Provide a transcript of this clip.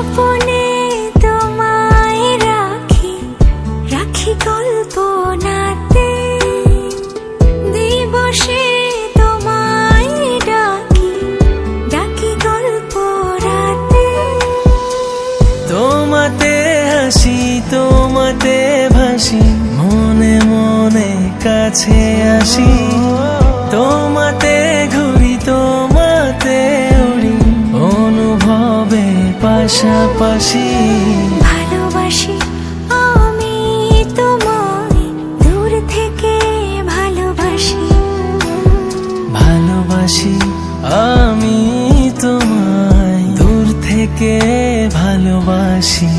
স্বপনে তোমায় রাখি, রাখি কল্পনাতে। দিবসে তোমায় ডাকি, ডাকি গল্প রাতে। তোমাতে হাসি, তোমাতে ভাসি, মনে মনে কাছে আসি। তোমাতে ঘুরি, তোমাতে উড়ি, অনুভবে পাশাপাশি। ভালোবাসি আমি তোমায়, দূর থেকে ভালোবাসি। ভালোবাসি আমি তোমায়, দূর থেকে ভালোবাসি।